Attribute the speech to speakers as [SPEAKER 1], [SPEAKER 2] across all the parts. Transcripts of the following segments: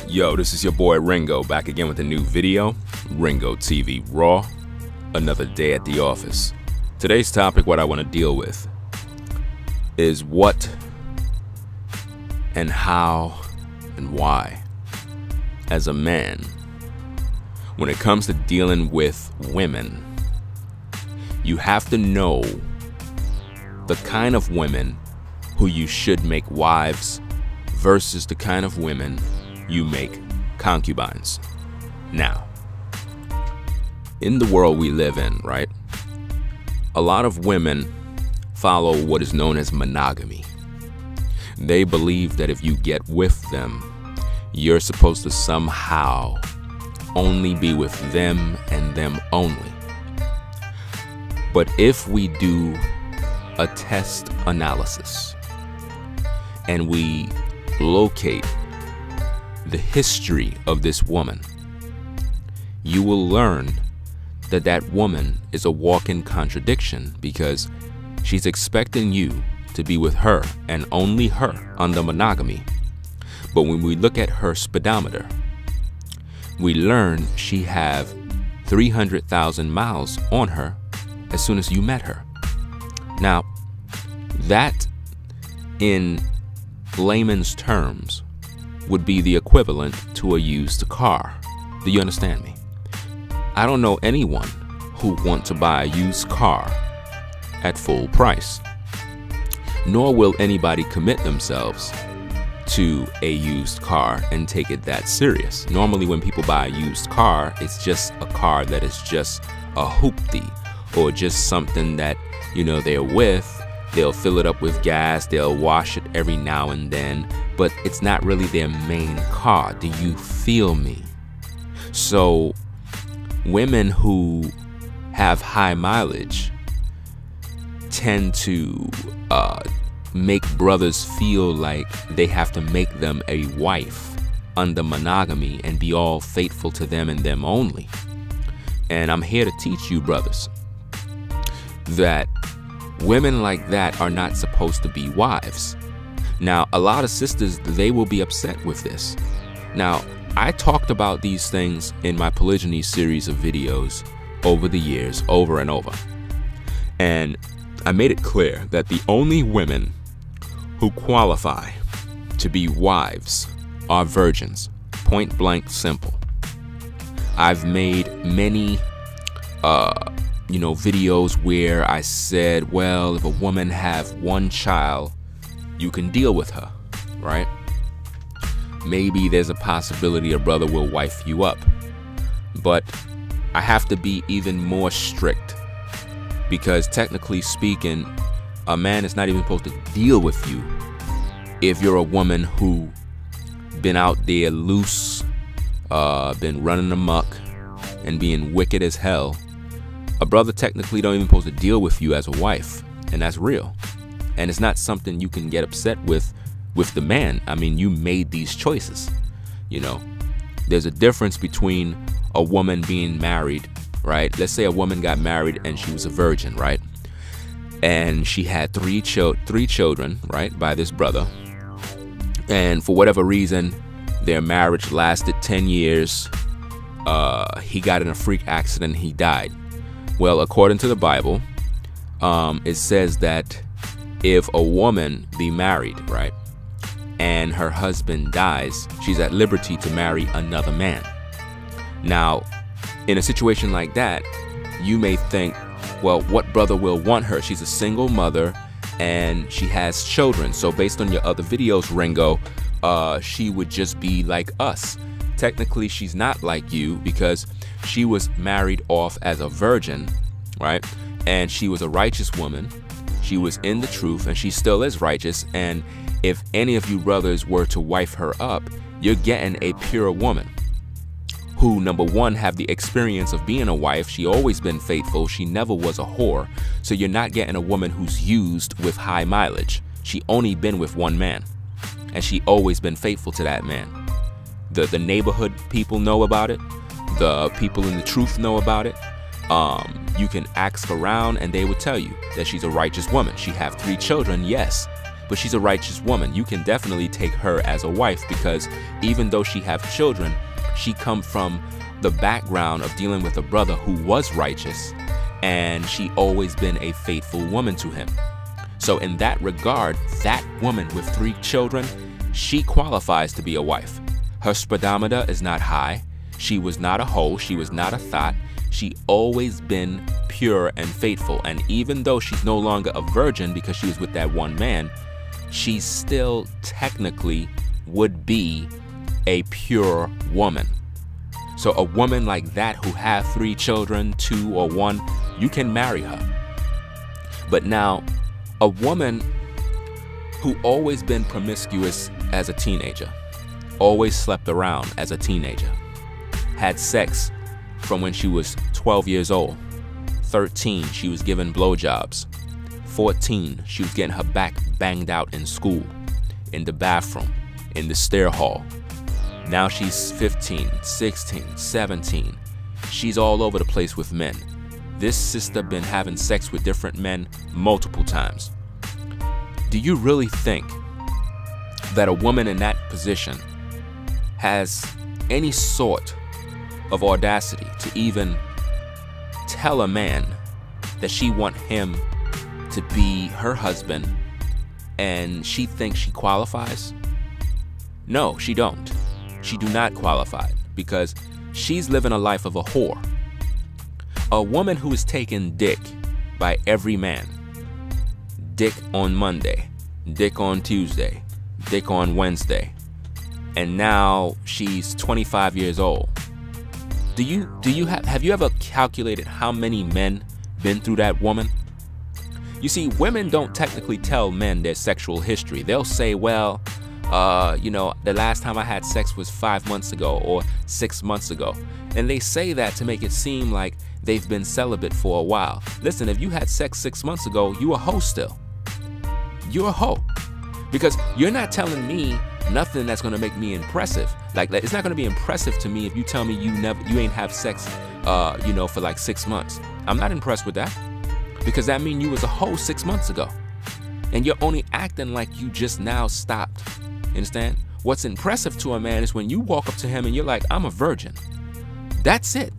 [SPEAKER 1] Yo, this is your boy Ringo back again with a new video. Ringo TV Raw. Another day at the office. Today's topic, what I want to deal with, is what and how and why, as a man, when it comes to dealing with women, you have to know the kind of women who you should make wives versus the kind of women you make concubines. Now, in the world we live in, right, a lot of women follow what is known as monogamy. They believe that if you get with them, you're supposed to somehow only be with them and them only. But if we do a test analysis and we locate the history of this woman, you will learn that that woman is a walking contradiction, because she's expecting you to be with her and only her under monogamy. But when we look at her speedometer, we learn she have 300,000 miles on her as soon as you met her. Now, that in layman's terms would be the equivalent to a used car. Do you understand me? I don't know anyone who wants to buy a used car at full price, nor will anybody commit themselves to a used car and take it that serious. Normally when people buy a used car, it's just a car that is just a hoopty, or just something that, you know, they're with. They'll fill it up with gas, they'll wash it every now and then, but it's not really their main car. Do you feel me? So women who have high mileage tend to make brothers feel like they have to make them a wife under monogamy and be all faithful to them and them only. And I'm here to teach you brothers that women like that are not supposed to be wives. Now, a lot of sisters, they will be upset with this. Now, I talked about these things in my Polygyny series of videos over the years, over and over. And I made it clear that the only women who qualify to be wives are virgins. Point blank simple. I've made many videos where I said, well, if a woman have one child, you can deal with her, right? Maybe there's a possibility a brother will wife you up. But I have to be even more strict, because technically speaking, a man is not even supposed to deal with you if you're a woman who been out there loose, been running amok and being wicked as hell. A brother technically don't even supposed to deal with you as a wife, and that's real. And it's not something you can get upset with the man. I mean, you made these choices. You know, there's a difference between a woman being married, right? Let's say a woman got married and she was a virgin, right? And she had three children, right, by this brother. And for whatever reason, their marriage lasted 10 years. He got in a freak accident, he died. Well, according to the Bible, it says that if a woman be married, right, and her husband dies, she's at liberty to marry another man. Now, in a situation like that, you may think, well, what brother will want her? She's a single mother and she has children. So based on your other videos, Ringo, she would just be like us. Technically, she's not like you, because she was married off as a virgin, right? And she was a righteous woman. She was in the truth, and she still is righteous. And if any of you brothers were to wife her up, you're getting a pure woman who, number one, have the experience of being a wife. She always been faithful. She never was a whore. So you're not getting a woman who's used with high mileage. She only been with one man, and she always been faithful to that man. The neighborhood people know about it. The people in the truth know about it. You can ask around and they will tell you that she's a righteous woman. She have 3 children, yes, but she's a righteous woman. You can definitely take her as a wife, because even though she have children, she come from the background of dealing with a brother who was righteous, and she always been a faithful woman to him. So in that regard, that woman with 3 children, she qualifies to be a wife. Her speedometer is not high. She was not a hoe. She was not a thought. She always been pure and faithful. And even though she's no longer a virgin because she was with that one man, she still technically would be a pure woman. So a woman like that who have 3 children, 2 or 1, you can marry her. But now, a woman who always been promiscuous as a teenager, always slept around as a teenager, had sex from when she was 12 years old, 13 she was given blowjobs, 14 she was getting her back banged out in school, in the bathroom, in the stair hall. Now she's 15, 16, 17. She's all over the place with men. This sister been having sex with different men multiple times. Do you really think that a woman in that position has any sort of audacity to even tell a man that she want him to be her husband and she thinks she qualifies? No, she don't. She do not qualify, because she's living a life of a whore. A woman who is taking dick by every man. Dick on Monday, dick on Tuesday, dick on Wednesday, and now she's 25 years old. Have you ever calculated how many men been through that woman? You see, women don't technically tell men their sexual history. They'll say, well, you know, the last time I had sex was 5 months ago or 6 months ago. And they say that to make it seem like they've been celibate for a while. Listen, if you had sex 6 months ago, you a hoe still. You're a hoe. Because you're not telling me nothing that's gonna make me impressive. Like, it's not gonna be impressive to me if you tell me you ain't have sex, you know, for like 6 months. I'm not impressed with that, because that means you was a hoe 6 months ago, and you're only acting like you just now stopped. You understand? What's impressive to a man is when you walk up to him and you're like, I'm a virgin. That's it.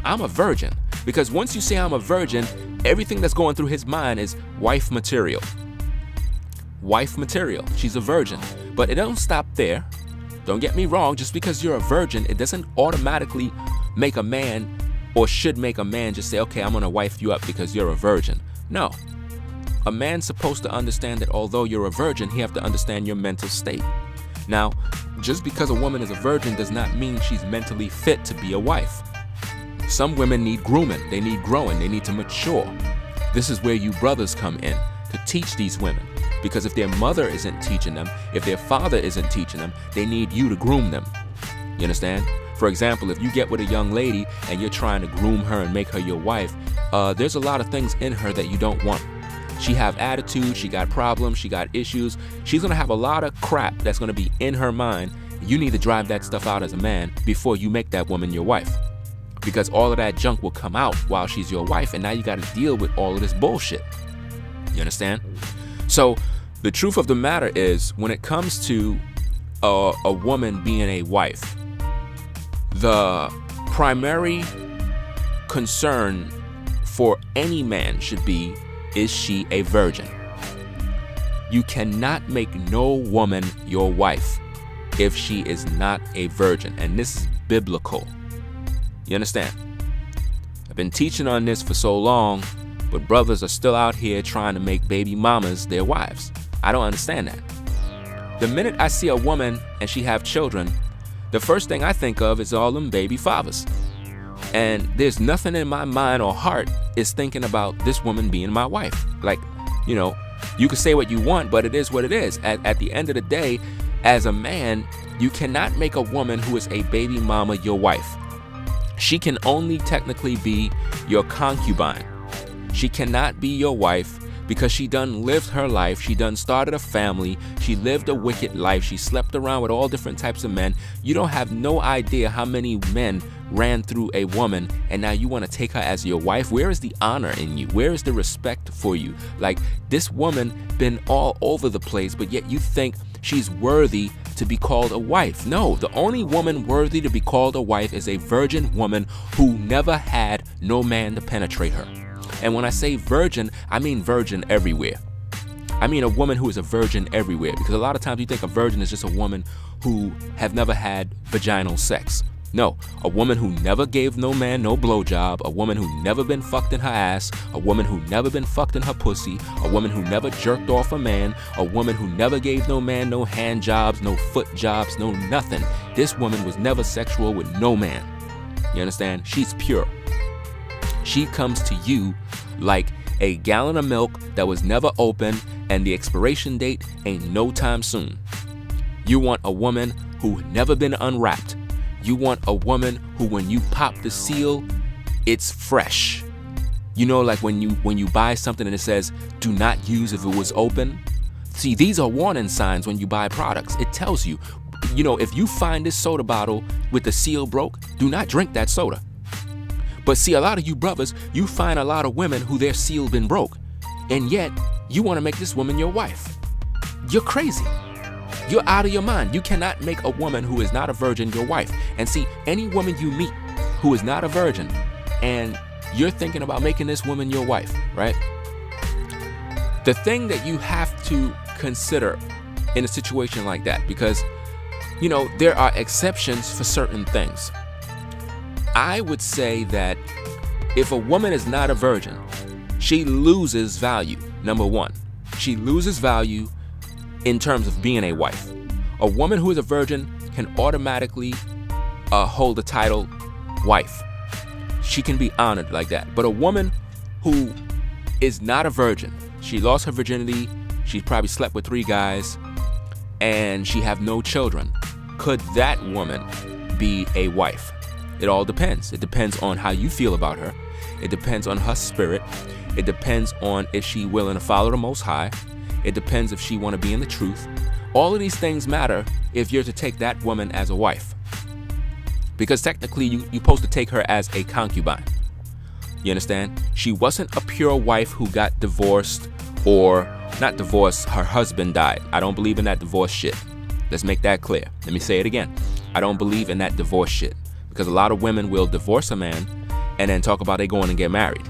[SPEAKER 1] I'm a virgin. Because once you say I'm a virgin, everything that's going through his mind is wife material. Wife material. She's a virgin. But it don't stop there. Don't get me wrong. Just because you're a virgin, it doesn't automatically make a man, or should make a man, just say, okay, I'm going to wife you up because you're a virgin. No. A man's supposed to understand that although you're a virgin, he have to understand your mental state. Now, just because a woman is a virgin does not mean she's mentally fit to be a wife. Some women need grooming. They need growing. They need to mature. This is where you brothers come in to teach these women. Because if their mother isn't teaching them, if their father isn't teaching them, they need you to groom them. You understand? For example, if you get with a young lady and you're trying to groom her and make her your wife, there's a lot of things in her that you don't want. She have attitude, she got problems, she got issues. She's gonna have a lot of crap that's gonna be in her mind. You need to drive that stuff out as a man before you make that woman your wife. Because all of that junk will come out while she's your wife, and now you gotta deal with all of this bullshit. You understand? So the truth of the matter is, when it comes to a woman being a wife, the primary concern for any man should be, is she a virgin? You cannot make no woman your wife if she is not a virgin. And this is biblical. You understand? I've been teaching on this for so long, but brothers are still out here trying to make baby mamas their wives. I don't understand that. The minute I see a woman and she have children, the first thing I think of is all them baby fathers. And there's nothing in my mind or heart is thinking about this woman being my wife. Like, you know, you can say what you want, but it is what it is. At the end of the day, as a man, you cannot make a woman who is a baby mama your wife. She can only technically be your concubine. She cannot be your wife because she done lived her life, she done started a family, she lived a wicked life, she slept around with all different types of men. You don't have no idea how many men ran through a woman, and now you want to take her as your wife. Where is the honor in you? Where is the respect for you? Like, this woman been all over the place, but yet you think she's worthy to be called a wife. No, the only woman worthy to be called a wife is a virgin woman who never had no man to penetrate her. And when I say virgin, I mean virgin everywhere. I mean a woman who is a virgin everywhere, because a lot of times you think a virgin is just a woman who have never had vaginal sex. No, a woman who never gave no man no blowjob, a woman who never been fucked in her ass, a woman who never been fucked in her pussy, a woman who never jerked off a man, a woman who never gave no man no hand jobs, no foot jobs, no nothing. This woman was never sexual with no man. You understand? She's pure. She comes to you like a gallon of milk that was never opened and the expiration date ain't no time soon. You want a woman who never been unwrapped. You want a woman who, when you pop the seal, it's fresh. You know, like when you buy something and it says, do not use if it was open. See, these are warning signs when you buy products. It tells you, you know, if you find this soda bottle with the seal broke, do not drink that soda. But see, a lot of you brothers, you find a lot of women who their seal been broke, and yet you want to make this woman your wife. You're crazy. You're out of your mind. You cannot make a woman who is not a virgin your wife. And see, any woman you meet who is not a virgin and you're thinking about making this woman your wife, right? The thing that you have to consider in a situation like that, because, you know, there are exceptions for certain things. I would say that if a woman is not a virgin, she loses value. Number one, she loses value in terms of being a wife. A woman who is a virgin can automatically hold the title wife. She can be honored like that. But a woman who is not a virgin, she lost her virginity, she probably slept with 3 guys, and she have no children, could that woman be a wife? It all depends. It depends on how you feel about her. It depends on her spirit. It depends on if she willing to follow the Most High. It depends if she want to be in the truth. All of these things matter if you're to take that woman as a wife. Because technically, you're supposed to take her as a concubine. You understand? She wasn't a pure wife who got divorced, or not divorced, her husband died. I don't believe in that divorce shit. Let's make that clear. Let me say it again. I don't believe in that divorce shit. Because a lot of women will divorce a man and then talk about they going and get married.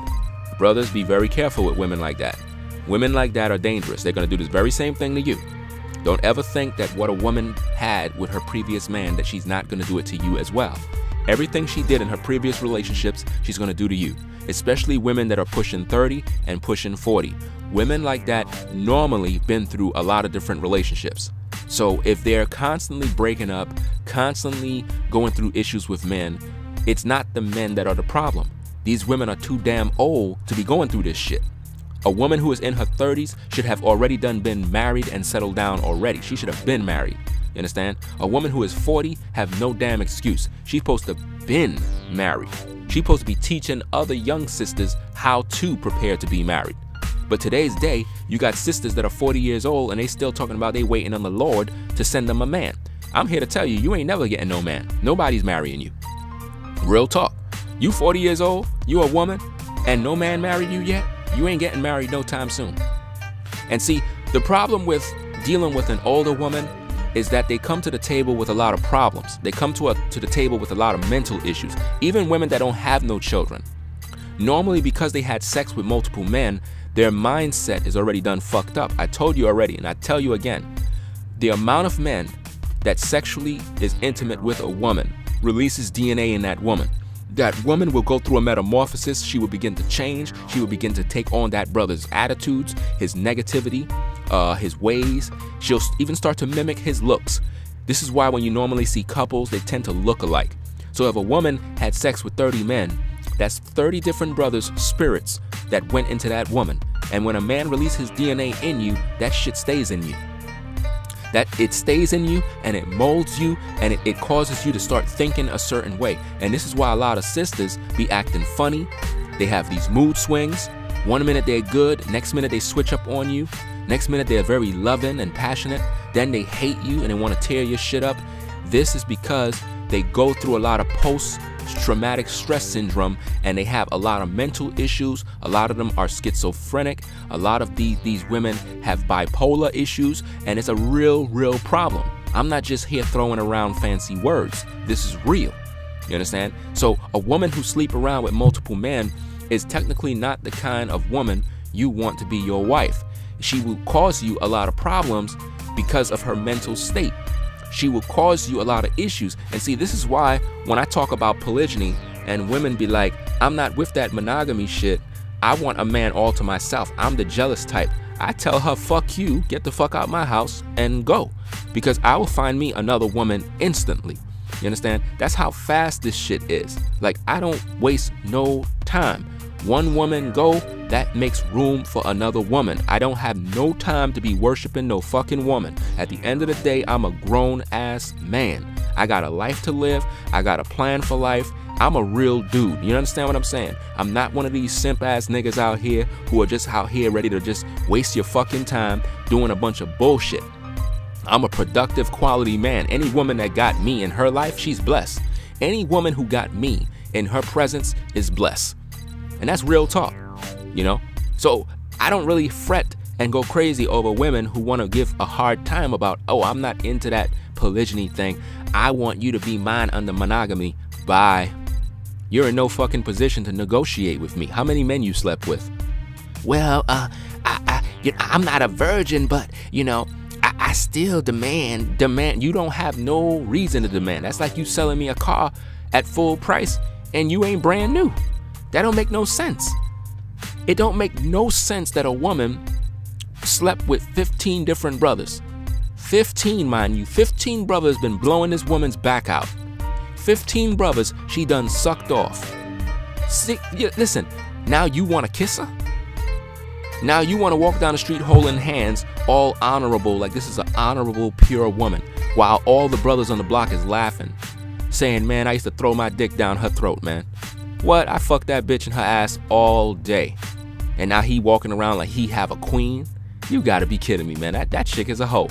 [SPEAKER 1] Brothers, be very careful with women like that. Women like that are dangerous. They're going to do this very same thing to you. Don't ever think that what a woman had with her previous man, that she's not going to do it to you as well. Everything she did in her previous relationships, she's going to do to you. Especially women that are pushing 30 and pushing 40. Women like that normally been through a lot of different relationships. So if they're constantly breaking up, constantly going through issues with men, it's not the men that are the problem. These women are too damn old to be going through this shit. A woman who is in her 30s should have already been married and settled down already. She should have been married. You understand? A woman who is 40 have no damn excuse. She's supposed to been married. She's supposed to be teaching other young sisters how to prepare to be married. But today's day, you got sisters that are 40 years old and they still talking about they waiting on the Lord to send them a man. I'm here to tell you, you ain't never getting no man. Nobody's marrying you. Real talk. You 40 years old, you a woman, and no man married you yet, you ain't getting married no time soon. And see, the problem with dealing with an older woman is that they come to the table with a lot of problems. They come to the table with a lot of mental issues. Even women that don't have no children. Normally, because they had sex with multiple men, their mindset is already done fucked up. I told you already, and I tell you again, the amount of men that sexually is intimate with a woman releases DNA in that woman. That woman will go through a metamorphosis. She will begin to change. She will begin to take on that brother's attitudes, his negativity, his ways. She'll even start to mimic his looks. This is why when you normally see couples, they tend to look alike. So if a woman had sex with 30 men, that's 30 different brothers' spirits that went into that woman. And when a man releases DNA in you, that shit stays in you. That it stays in you and it molds you and it causes you to start thinking a certain way. And this is why a lot of sisters be acting funny. They have these mood swings. One minute they're good, next minute they switch up on you, next minute they're very loving and passionate, then they hate you and they want to tear your shit up. This is because they go through a lot of post-traumatic stress syndrome, and they have a lot of mental issues. A lot of them are schizophrenic. A lot of these women have bipolar issues, and it's a real problem. I'm not just here throwing around fancy words. This is real. You understand? So a woman who sleep around with multiple men is technically not the kind of woman you want to be your wife. She will cause you a lot of problems because of her mental state. She will cause you a lot of issues. And see, this is why when I talk about polygyny and women be like, I'm not with that monogamy shit, I want a man all to myself, I'm the jealous type, I tell her, fuck you, get the fuck out my house and go, because I will find me another woman instantly. You understand? That's how fast this shit is. Like, I don't waste no time. One woman go, that makes room for another woman. I don't have no time to be worshiping no fucking woman. At the end of the day, I'm a grown ass man. I got a life to live. I got a plan for life. I'm a real dude. You understand what I'm saying? I'm not one of these simp ass niggas out here who are just out here ready to just waste your fucking time doing a bunch of bullshit. I'm a productive, quality man. Any woman that got me in her life, she's blessed. Any woman who got me in her presence is blessed. And that's real talk, you know? So I don't really fret and go crazy over women who want to give a hard time about, oh, I'm not into that polygyny thing. I want you to be mine under monogamy. Bye. You're in no fucking position to negotiate with me. How many men you slept with? Well, I'm not a virgin, but, you know, I still demand. You don't have no reason to demand. That's like you selling me a car at full price and you ain't brand new. That don't make no sense. It don't make no sense that a woman slept with 15 different brothers. 15, mind you. 15 brothers been blowing this woman's back out. 15 brothers she done sucked off. Listen, now you want to kiss her? Now you want to walk down the street holding hands, all honorable, like this is an honorable, pure woman, while all the brothers on the block is laughing, saying, man, I used to throw my dick down her throat, man. What? I fucked that bitch in her ass all day. And now he walking around like he have a queen? You gotta be kidding me, man. That chick is a hoe.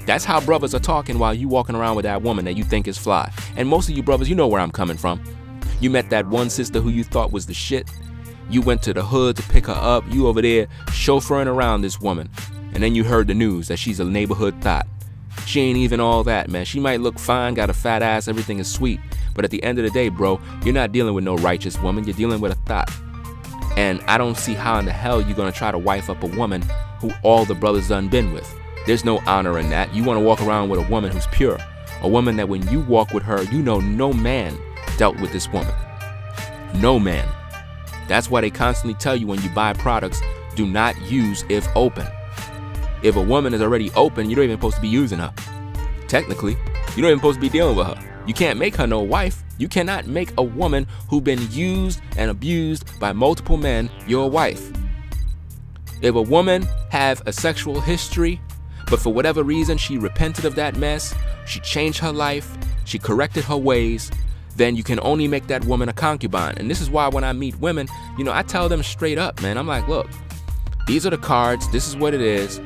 [SPEAKER 1] That's how brothers are talking while you walking around with that woman that you think is fly. And most of you brothers, you know where I'm coming from. You met that one sister who you thought was the shit. You went to the hood to pick her up. You over there chauffeuring around this woman. And then you heard the news that she's a neighborhood thot. She ain't even all that, man. She might look fine, got a fat ass, everything is sweet. But at the end of the day, bro, you're not dealing with no righteous woman. You're dealing with a thot. And I don't see how in the hell you're going to try to wife up a woman who all the brothers done been with. There's no honor in that. You want to walk around with a woman who's pure. A woman that when you walk with her, you know no man dealt with this woman. No man. That's why they constantly tell you when you buy products, do not use if open. If a woman is already open, you're not even supposed to be using her. Technically, you're not even supposed to be dealing with her. You can't make her no wife. You cannot make a woman who's been used and abused by multiple men your wife. If a woman have a sexual history, but for whatever reason she repented of that mess, she changed her life, she corrected her ways, then you can only make that woman a concubine. And this is why when I meet women, you know, I tell them straight up, man, I'm like, look, these are the cards, this is what it is,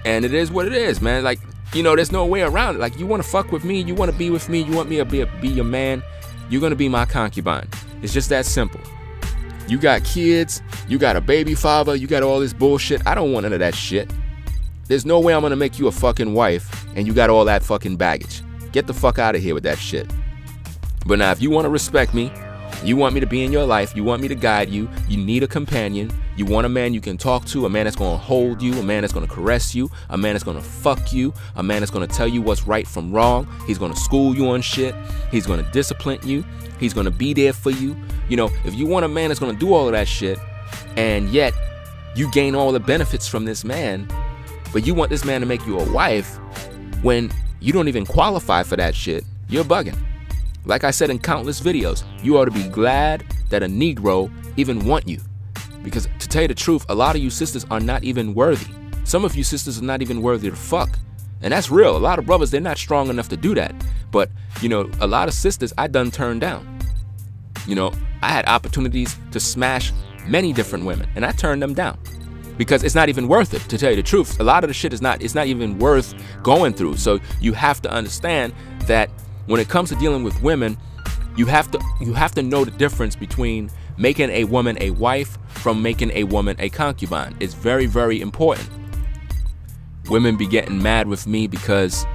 [SPEAKER 1] and it is what it is, man. Like, you know, there's no way around it. Like, you want to fuck with me, you want to be with me, you want me to be your man, you're going to be my concubine. It's just that simple. You got kids, you got a baby father, you got all this bullshit. I don't want none of that shit. There's no way I'm going to make you a fucking wife and you got all that fucking baggage. Get the fuck out of here with that shit. But now, if you want to respect me, you want me to be in your life, you want me to guide you, you need a companion, you want a man you can talk to, a man that's going to hold you, a man that's going to caress you, a man that's going to fuck you, a man that's going to tell you what's right from wrong. He's going to school you on shit. He's going to discipline you. He's going to be there for you. You know, if you want a man that's going to do all of that shit, and yet you gain all the benefits from this man, but you want this man to make you a wife when you don't even qualify for that shit, you're bugging. Like I said in countless videos, you ought to be glad that a Negro even want you. Because to tell you the truth, a lot of you sisters are not even worthy. Some of you sisters are not even worthy to fuck. And that's real. A lot of brothers, they're not strong enough to do that. But, you know, a lot of sisters I done turned down. You know, I had opportunities to smash many different women, and I turned them down because it's not even worth it. To tell you the truth, a lot of the shit it's not even worth going through. So you have to understand that when it comes to dealing with women, you have to know the difference between making a woman a wife from making a woman a concubine. It's very, very important. Women be getting mad with me because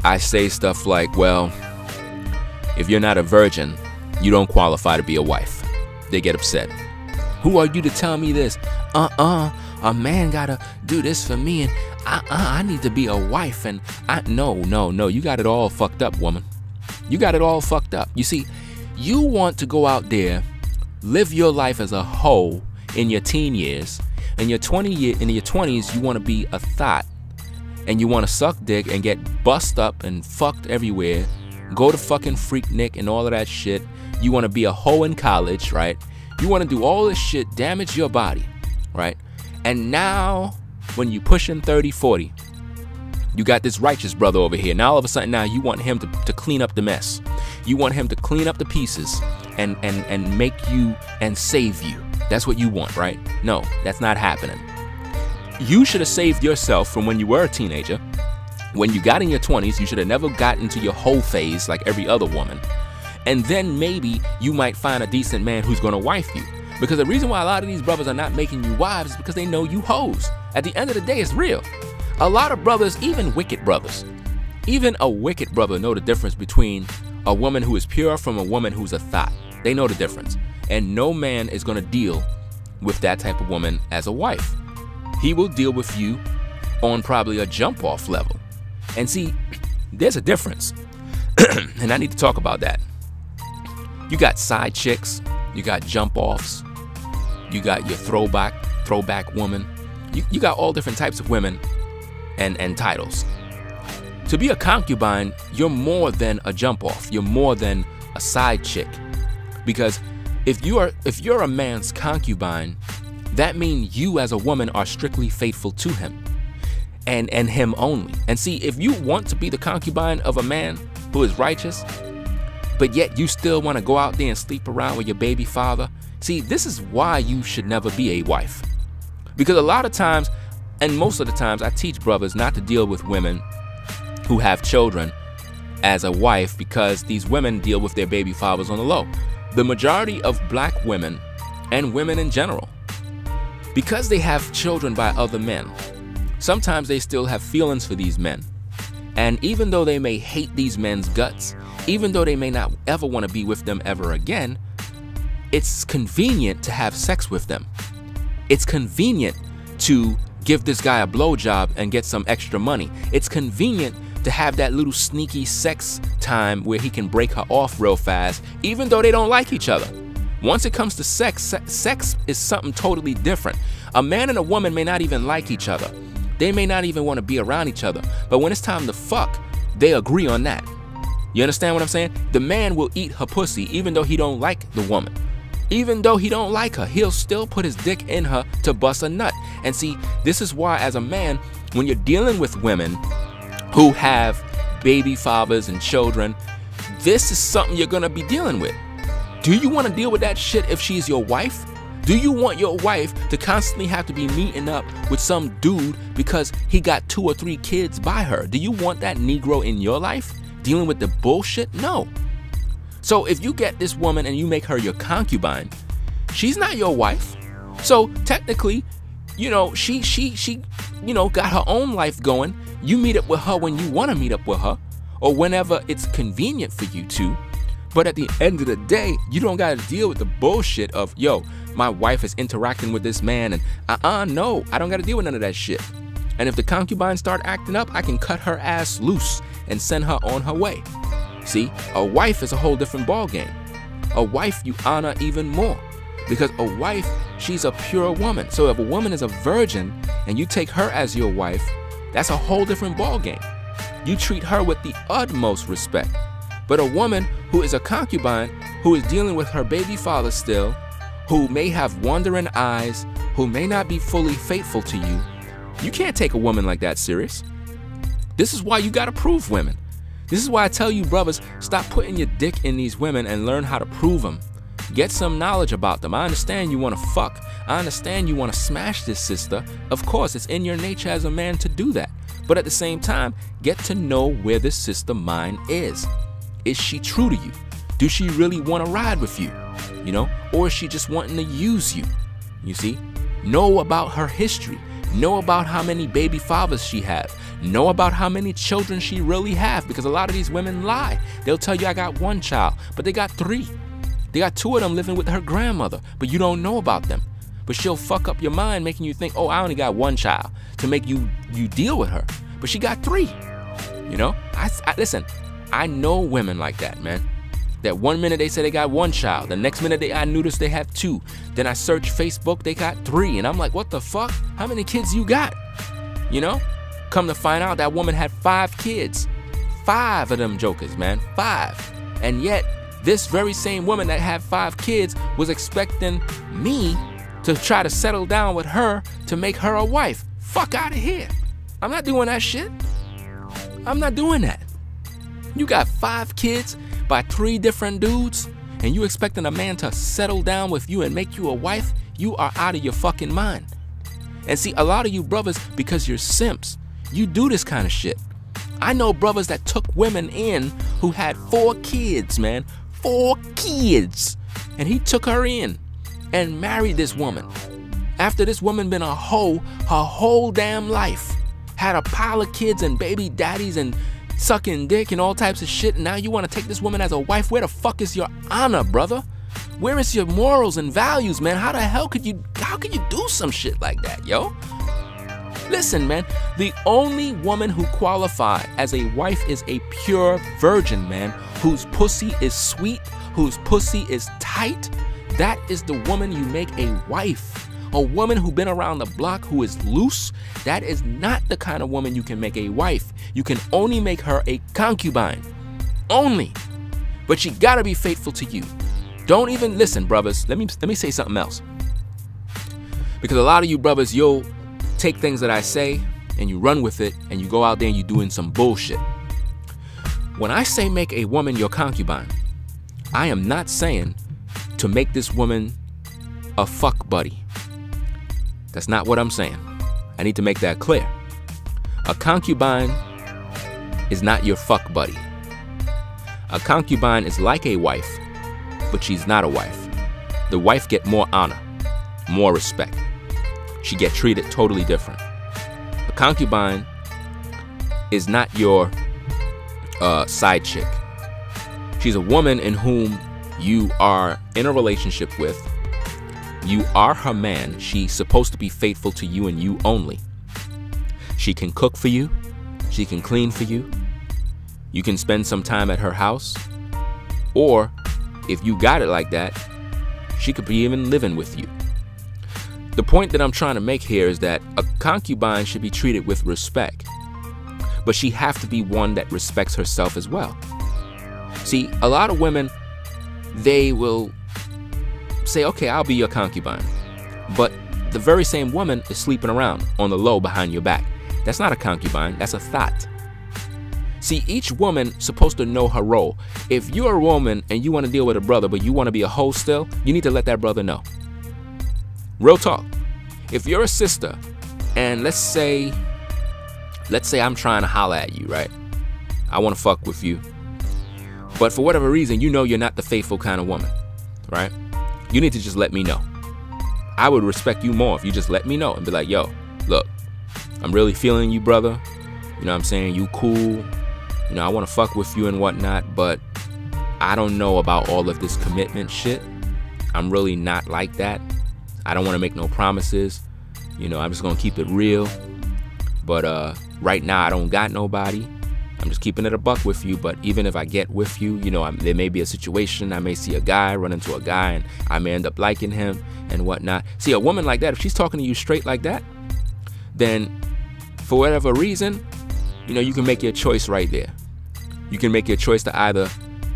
[SPEAKER 1] I say stuff like, well, if you're not a virgin, you don't qualify to be a wife. They get upset. Who are you to tell me this? A man gotta do this for me, and I need to be a wife, and no, you got it all fucked up, woman. You got it all fucked up. You see, you want to go out there, live your life as a hoe in your teen years. In your 20s, you want to be a thought, and you want to suck dick and get bust up and fucked everywhere, go to fucking Freaknik and all of that shit. You want to be a hoe in college, right? You want to do all this shit, damage your body, right? And now, when you pushing 30, 40, you got this righteous brother over here. Now all of a sudden, now you want him to clean up the mess. You want him to clean up the pieces and make you and save you. That's what you want, right? No, that's not happening. You should have saved yourself from when you were a teenager. When you got in your 20s, you should have never got into your whole phase like every other woman. And then maybe you might find a decent man who's going to wife you. Because the reason why a lot of these brothers are not making you wives is because they know you hoes. At the end of the day, it's real. A lot of brothers, even wicked brothers, even a wicked brother know the difference between a woman who is pure from a woman who's a thought. They know the difference. And no man is going to deal with that type of woman as a wife. He will deal with you on probably a jump-off level. And see, there's a difference. And I need to talk about that. You got side chicks, you got jump-offs, you got your throwback woman. You got all different types of women and titles. To be a concubine, you're more than a jump-off. You're more than a side chick. Because if you're a man's concubine, that means you as a woman are strictly faithful to him and him only. And see, if you want to be the concubine of a man who is righteous, but yet you still want to go out there and sleep around with your baby father, see, this is why you should never be a wife. Because a lot of times, and most of the times, I teach brothers not to deal with women who have children as a wife, because these women deal with their baby fathers on the low. The majority of black women and women in general, because they have children by other men, sometimes they still have feelings for these men. And even though they may hate these men's guts, even though they may not ever want to be with them ever again, it's convenient to have sex with them. It's convenient to give this guy a blowjob and get some extra money. It's convenient to have that little sneaky sex time where he can break her off real fast, even though they don't like each other. Once it comes to sex, sex is something totally different. A man and a woman may not even like each other. They may not even want to be around each other. But when it's time to fuck, they agree on that. You understand what I'm saying? The man will eat her pussy even though he don't like the woman. Even though he don't like her, he'll still put his dick in her to bust a nut. And see, this is why as a man, when you're dealing with women who have baby fathers and children, this is something you're gonna be dealing with. Do you want to deal with that shit if she's your wife? Do you want your wife to constantly have to be meeting up with some dude because he got 2 or 3 kids by her? Do you want that Negro in your life dealing with the bullshit? No. So if you get this woman and you make her your concubine, she's not your wife. So technically, you know, she got her own life going. You meet up with her when you want to meet up with her, or whenever it's convenient for you to. But at the end of the day, you don't got to deal with the bullshit of, yo, my wife is interacting with this man, and no, I don't got to deal with none of that shit. And if the concubines start acting up, I can cut her ass loose and send her on her way. See, a wife is a whole different ball game. A wife you honor even more, because a wife, she's a pure woman. So if a woman is a virgin and you take her as your wife, that's a whole different ball game. You treat her with the utmost respect. But a woman who is a concubine, who is dealing with her baby father still, who may have wandering eyes, who may not be fully faithful to you, you can't take a woman like that serious. This is why you gotta prove women. This is why I tell you brothers, stop putting your dick in these women and learn how to prove them. Get some knowledge about them. I understand you want to fuck. I understand you want to smash this sister. Of course, it's in your nature as a man to do that. But at the same time, get to know where this sister mind is. Is she true to you? Do she really want to ride with you? You know, or is she just wanting to use you? You see? Know about her history. Know about how many baby fathers she has. Know about how many children she really has, because a lot of these women lie. They'll tell you I got 1 child, but they got 3. They got 2 of them living with her grandmother, but you don't know about them. But she'll fuck up your mind, making you think, oh, I only got 1 child, to make you deal with her. But she got 3. You know? Listen, I know women like that, man. That one minute they say they got 1 child, the next minute I notice they have 2. Then I search Facebook, they got 3, and I'm like, what the fuck? How many kids you got? You know? Come to find out, that woman had 5 kids. 5 of them jokers, man. 5. And yet, this very same woman that had 5 kids was expecting me to try to settle down with her to make her a wife. Fuck out of here. I'm not doing that shit. I'm not doing that. You got 5 kids by 3 different dudes, and you expecting a man to settle down with you and make you a wife? You are out of your fucking mind. And see, a lot of you brothers, because you're simps, you do this kind of shit. I know brothers that took women in who had 4 kids, man. 4 kids. And he took her in and married this woman. After this woman been a hoe her whole damn life. Had a pile of kids and baby daddies and sucking dick and all types of shit. And now you want to take this woman as a wife? Where the fuck is your honor, brother? Where is your morals and values, man? How the hell could you do some shit like that, yo? Listen, man, the only woman who qualify as a wife is a pure virgin, man, whose pussy is sweet, whose pussy is tight. That is the woman you make a wife. A woman who been around the block, who is loose, that is not the kind of woman you can make a wife. You can only make her a concubine. Only. But she gotta be faithful to you. Don't even listen, brothers. Let me say something else. Because a lot of you brothers, you'll take things that I say and you run with it and you go out there and you're doing some bullshit. When I say make a woman your concubine, I am not saying to make this woman a fuck buddy. That's not what I'm saying. I need to make that clear. A concubine is not your fuck buddy. A concubine is like a wife, but she's not a wife. The wife get more honor, more respect. She get treated totally different. A concubine is not your side chick. She's a woman in whom you are in a relationship with. You are her man. She's supposed to be faithful to you and you only. She can cook for you. She can clean for you. You can spend some time at her house. Or if you got it like that, she could be even living with you. The point that I'm trying to make here is that a concubine should be treated with respect. But she have to be one that respects herself as well. See, a lot of women, they will say, okay, I'll be your concubine. But the very same woman is sleeping around on the low behind your back. That's not a concubine, that's a thought. See, each woman supposed to know her role. If you're a woman and you want to deal with a brother, but you want to be a hoe still, you need to let that brother know. Real talk. If you're a sister and let's say I'm trying to holler at you, right? I want to fuck with you. But for whatever reason, you know you're not the faithful kind of woman, right? You need to just let me know. I would respect you more if you just let me know and be like, yo, look, I'm really feeling you, brother. You know what I'm saying? You cool. You know, I want to fuck with you and whatnot, but I don't know about all of this commitment shit. I'm really not like that. I don't want to make no promises. You know, I'm just going to keep it real. But right now, I don't got nobody. I'm just keeping it a buck with you. But even if I get with you, you know, there may be a situation. I may see a guy, run into a guy, and I may end up liking him and whatnot. See, a woman like that, if she's talking to you straight like that, then for whatever reason, you know, you can make your choice right there. You can make your choice to either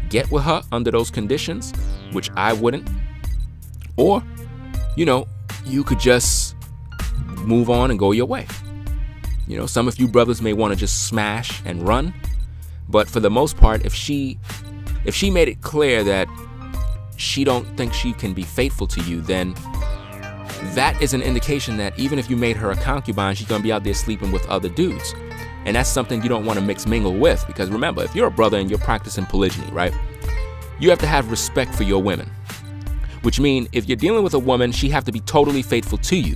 [SPEAKER 1] get with her under those conditions, which I wouldn't, or, you know, you could just move on and go your way. You know, some of you brothers may want to just smash and run, but for the most part, if she made it clear that she don't think she can be faithful to you, then that is an indication that even if you made her a concubine, she's gonna be out there sleeping with other dudes. And that's something you don't want to mix mingle with, because remember, if you're a brother and you're practicing polygyny, right, you have to have respect for your women, which means if you're dealing with a woman, she have to be totally faithful to you,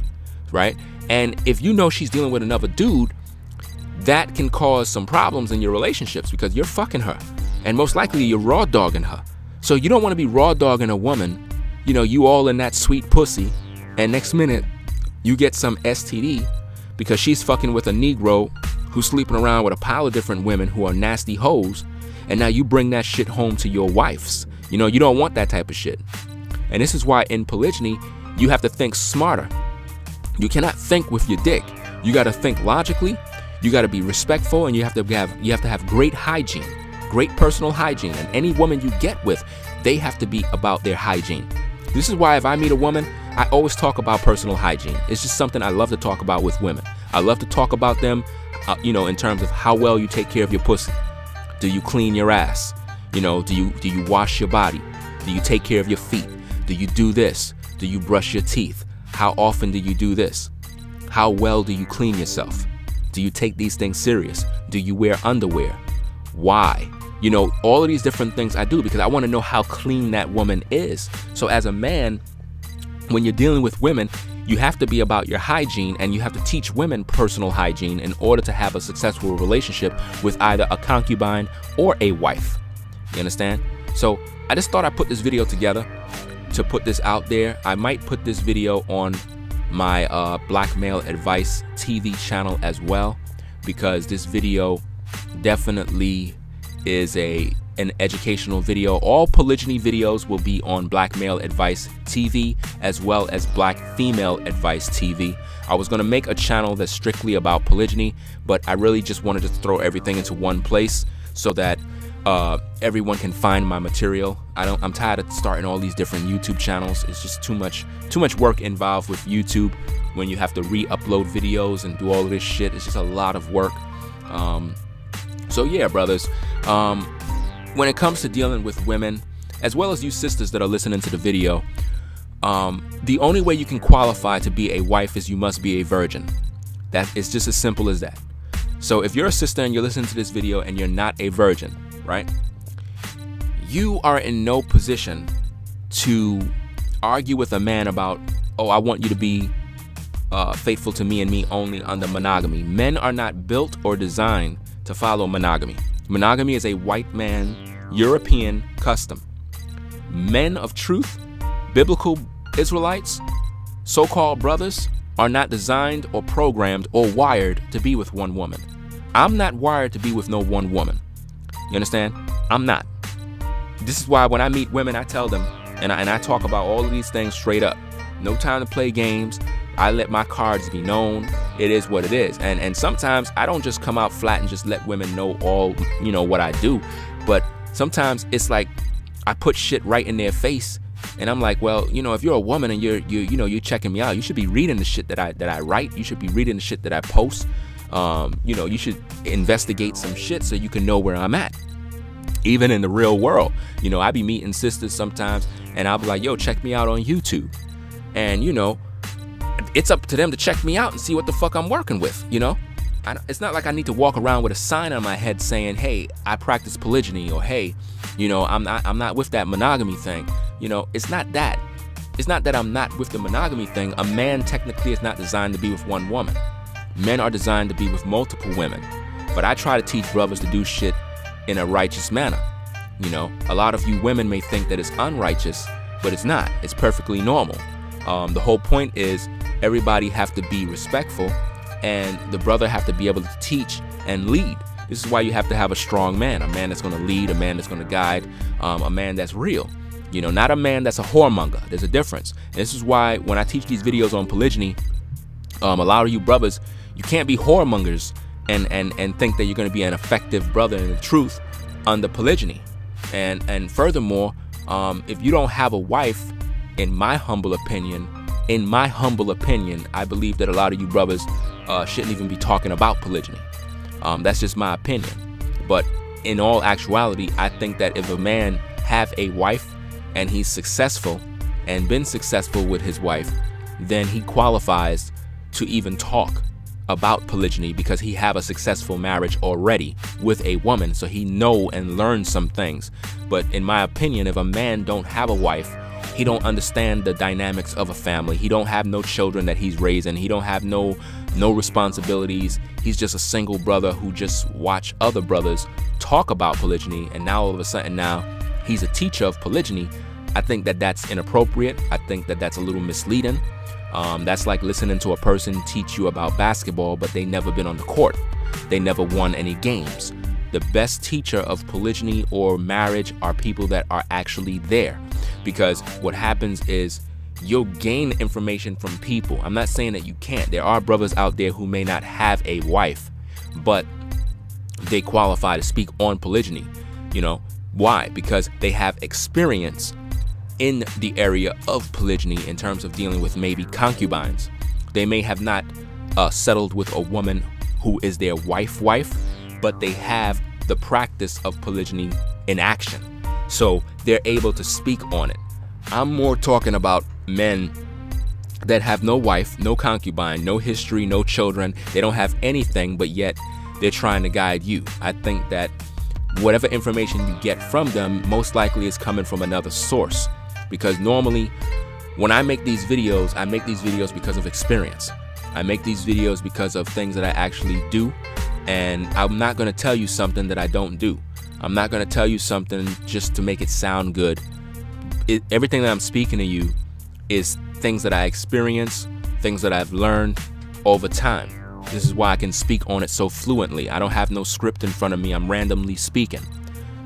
[SPEAKER 1] right? And if you know she's dealing with another dude, that can cause some problems in your relationships because you're fucking her, and most likely you're raw dogging her. So you don't want to be raw dogging a woman, you know, you all in that sweet pussy, and next minute you get some STD because she's fucking with a Negro who's sleeping around with a pile of different women who are nasty hoes, and now you bring that shit home to your wives. You know, you don't want that type of shit. And this is why in polygyny, you have to think smarter. You cannot think with your dick. You got to think logically, you got to be respectful, and you have to have great hygiene, great personal hygiene. And any woman you get with, they have to be about their hygiene. This is why if I meet a woman, I always talk about personal hygiene. It's just something I love to talk about with women. I love to talk about them, you know, in terms of how well you take care of your pussy. Do you clean your ass? You know, do you wash your body? Do you take care of your feet? Do you do this? Do you brush your teeth? How often do you do this? How well do you clean yourself? Do you take these things serious? Do you wear underwear? Why? You know, all of these different things I do because I want to know how clean that woman is. So as a man, when you're dealing with women, you have to be about your hygiene, and you have to teach women personal hygiene in order to have a successful relationship with either a concubine or a wife. You understand? So I just thought I'd put this video together to put this out there. I might put this video on my Black Male Advice TV channel as well, because this video definitely is an educational video. All polygyny videos will be on Black Male Advice TV as well as Black Female Advice TV. I was going to make a channel that's strictly about polygyny, but I really just wanted to throw everything into one place so that everyone can find my material. I'm tired of starting all these different YouTube channels. It's just too much work involved with YouTube when you have to re-upload videos and do all of this shit. It's just a lot of work. So yeah, brothers, when it comes to dealing with women, as well as you sisters that are listening to the video, the only way you can qualify to be a wife is you must be a virgin. That is just as simple as that. So if you're a sister and you're listening to this video and you're not a virgin, right, you are in no position to argue with a man about, oh, I want you to be faithful to me and me only under monogamy. Men are not built or designed to follow monogamy. Monogamy is a white man, European custom. Men of truth, biblical Israelites, so-called brothers, are not designed or programmed or wired to be with one woman. I'm not wired to be with no one woman. You understand? I'm not. This is why when I meet women, I tell them, and I talk about all of these things straight up. No time to play games. I let my cards be known. It is what it is. And sometimes I don't just come out flat and just let women know all, you know, what I do. But sometimes it's like I put shit right in their face, and I'm like, well, you know, if you're a woman and you're checking me out, you should be reading the shit that I write. You should be reading the shit that I post. You know, you should investigate some shit so you can know where I'm at. Even in the real world, you know, I be meeting sisters sometimes, and I'll be like, yo, check me out on YouTube. And, you know, it's up to them to check me out and see what the fuck I'm working with, you know? It's not like I need to walk around with a sign on my head saying, hey, I practice polygyny, or hey, you know, I'm not with that monogamy thing. You know, it's not that. It's not that I'm not with the monogamy thing. A man technically is not designed to be with one woman. Men are designed to be with multiple women. But I try to teach brothers to do shit in a righteous manner. You know, a lot of you women may think that it's unrighteous, but it's not. It's perfectly normal. The whole point is everybody have to be respectful, and the brother have to be able to teach and lead. This is why you have to have a strong man, a man that's going to lead, a man that's going to guide, a man that's real. You know, not a man that's a whoremonger. There's a difference. And this is why when I teach these videos on polygyny, a lot of you brothers, you can't be whoremongers and think that you're going to be an effective brother in the truth under polygyny. And furthermore, if you don't have a wife, in my humble opinion, I believe that a lot of you brothers shouldn't even be talking about polygyny. That's just my opinion. But in all actuality, I think that if a man have a wife and he's successful and been successful with his wife, then he qualifies to even talk about polygyny because he have a successful marriage already with a woman, so he know and learn some things. But in my opinion, if a man don't have a wife, he don't understand the dynamics of a family. He don't have no children that he's raising. He don't have no responsibilities. He's just a single brother who just watch other brothers talk about polygyny, and now all of a sudden now he's a teacher of polygyny. I think that that's inappropriate. I think that that's a little misleading. That's like listening to a person teach you about basketball, but they never been on the court. They never won any games. The best teacher of polygyny or marriage are people that are actually there, because what happens is you'll gain information from people. I'm not saying that you can't. There are brothers out there who may not have a wife, but they qualify to speak on polygyny. You know why? Because they have experience in the area of polygyny in terms of dealing with maybe concubines. They may have not settled with a woman who is their wife, but they have the practice of polygyny in action, so they're able to speak on it. I'm more talking about men that have no wife, no concubine, no history, no children. They don't have anything, but yet they're trying to guide you. I think that whatever information you get from them most likely is coming from another source, because normally when I make these videos because of experience. I make these videos because of things that I actually do, and I'm not going to tell you something that I don't do. I'm not going to tell you something just to make it sound good. Everything that I'm speaking to you is things that I experience, things that I've learned over time. This is why I can speak on it so fluently. I don't have no script in front of me. I'm randomly speaking.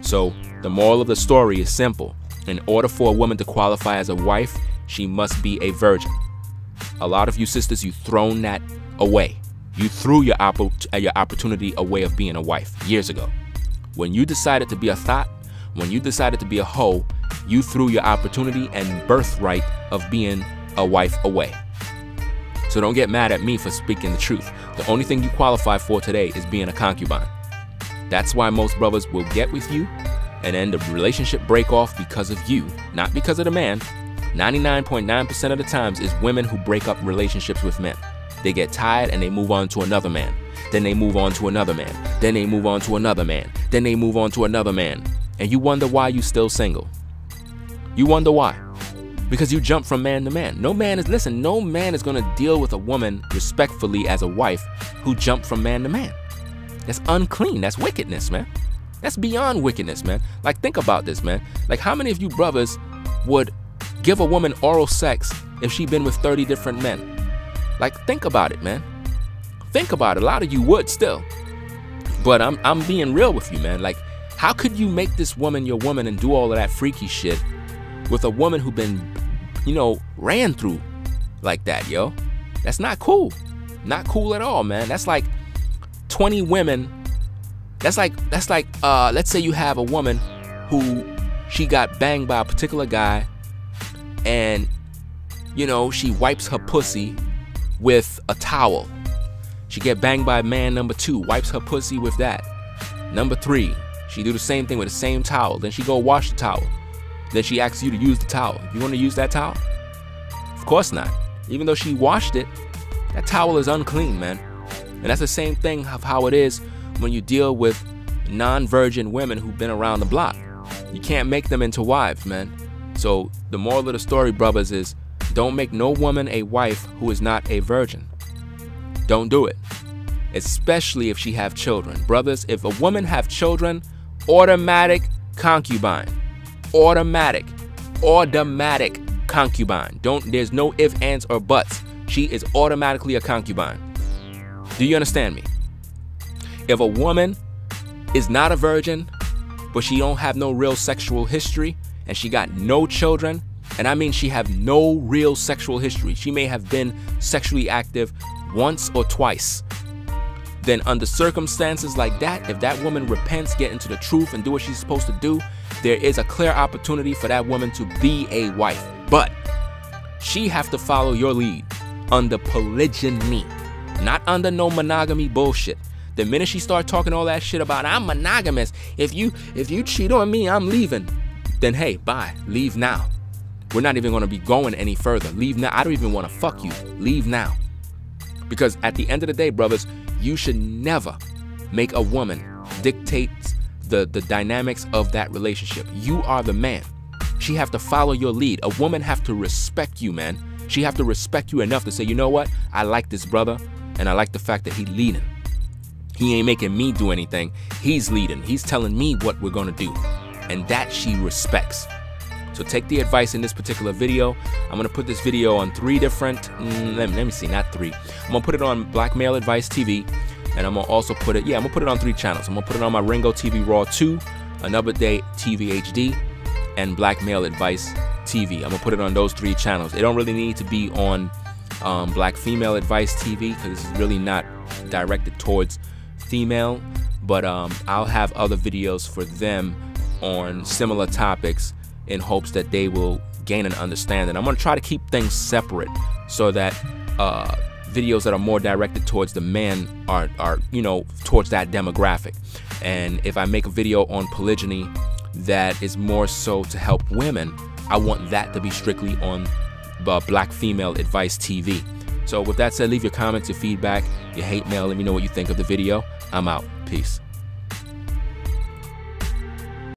[SPEAKER 1] So the moral of the story is simple. In order for a woman to qualify as a wife, she must be a virgin. A lot of you sisters, you've thrown that away. You threw your opportunity away of being a wife years ago. When you decided to be a thought, when you decided to be a hoe, you threw your opportunity and birthright of being a wife away. So don't get mad at me for speaking the truth. The only thing you qualify for today is being a concubine. That's why most brothers will get with you and then the relationship break off because of you, not because of the man. 99.9% of the times is women who break up relationships with men. They get tired and they move on to another man. Then they move on to another man. Then they move on to another man. Then they move on to another man. And you wonder why you still single. You wonder why. Because you jump from man to man. No man is going to deal with a woman respectfully as a wife who jumped from man to man. That's unclean. That's wickedness, man. That's beyond wickedness, man. Like, think about this, man. Like, how many of you brothers would give a woman oral sex if she'd been with 30 different men? Like, think about it, man. Think about it. A lot of you would still. But I'm being real with you, man. Like, how could you make this woman your woman and do all of that freaky shit with a woman who been, ran through like that, yo? That's not cool. Not cool at all, man. That's like 20 women. That's like let's say you have a woman who she got banged by a particular guy, and she wipes her pussy with a towel. She get banged by man number 2, wipes her pussy with that. Number 3, she do the same thing with the same towel. Then she go wash the towel. Then she asks you to use the towel. You want to use that towel? Of course not. Even though she washed it, that towel is unclean, man. And that's the same thing of how it is when you deal with non-virgin women who've been around the block. You can't make them into wives, man. So the moral of the story, brothers, is don't make no woman a wife who is not a virgin. Don't do it. Especially if she have children. Brothers, if a woman have children, automatic concubine. Automatic concubine. There's no ifs, ands, or buts. She is automatically a concubine. Do you understand me? If a woman is not a virgin, but she don't have no real sexual history, and she got no children, and I mean she have no real sexual history, she may have been sexually active once or twice, then under circumstances like that, if that woman repents, get into the truth, and do what she's supposed to do, there is a clear opportunity for that woman to be a wife. But she have to follow your lead under polygyny, not under no monogamy bullshit. The minute she start talking all that shit about I'm monogamous, if you cheat on me, I'm leaving. then hey, bye. Leave now. We're not even going to be going any further. Leave now. I don't even want to fuck you. Leave now. Because at the end of the day, brothers, you should never make a woman dictate the dynamics of that relationship. You are the man. She have to follow your lead. A woman have to respect you, man. She have to respect you enough to say, you know what? I like this brother, and I like the fact that he leading. He ain't making me do anything. He's leading. He's telling me what we're gonna do. And that she respects. So take the advice in this particular video. I'm gonna put this video on 3 different, let me see, not 3. I'm gonna put it on Black Male Advice TV, and I'm gonna also put it, I'm gonna put it on 3 channels. I'm gonna put it on my RINGO TV Raw 2, Another Day TV HD, and Black Male Advice TV. I'm gonna put it on those 3 channels. It don't really need to be on Black Female Advice TV because it's really not directed towards female, but I'll have other videos for them on similar topics in hopes that they will gain an understanding. I'm gonna try to keep things separate so that videos that are more directed towards the men are towards that demographic. And if I make a video on polygyny that is more so to help women, I want that to be strictly on Black Female Advice TV. So with that said, leave your comments, your feedback, your hate mail. Let me know what you think of the video. I'm out. Peace.